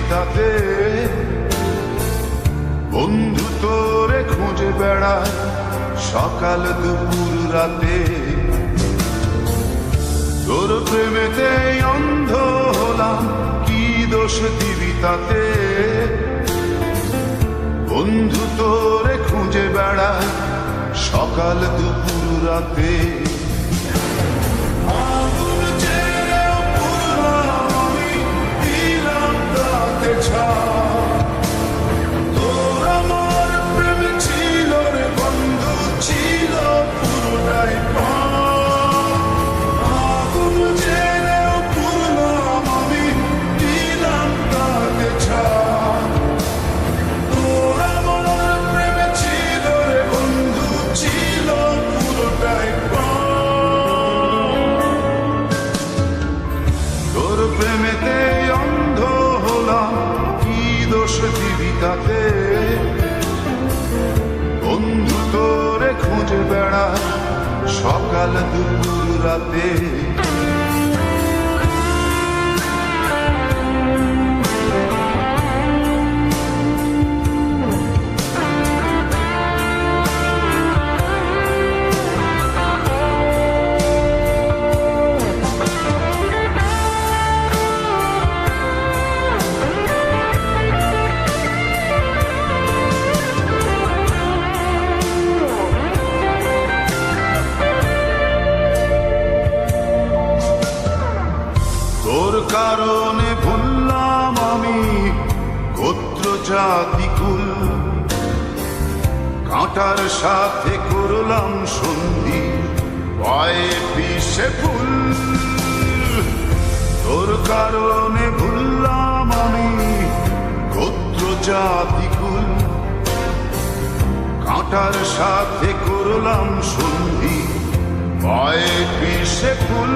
জীবিতাতে বন্ধু তোরে খুঁজে বেড়ায় সকাল দুপুর রাতে। তোর প্রেমেতে অন্ধ হলাম, কি দোষ দিবি তাতে? বন্ধু তোরে খুঁজে বেড়ায় সকাল দুপুর রাতে। আগুন ছেড়েও পুরলাম আমি, দিলাম তাতে ছাপ। তোর আমার প্রেম ছিল রে বন্ধু, ছিল পুরোটাই পাপ। আগুন ছেড়েও পুরলাম আমি, দিলাম তাতে ছাপ। তোর আমার প্রেম ছিল রে বন্ধু, ছিল পুরোটাই পাপ। তোর প্রেমেতে অন্ধ হলাম, কি দোষ দিবি তাতে? বন্ধু তোরে খুঁজে বেড়ায় সকাল দুপুর রাতে। তোর কারণে ভুললাম আমি গোত্র জাতি কুল, কাঁটার সাথে করলাম সন্ধি, পায়ে পিষে ফুল। তোর কারণে ভুললাম আমি গোত্র জাতি কুল, কাঁটার সাথে করলাম সন্ধি, পায়ে পিষে ফুল।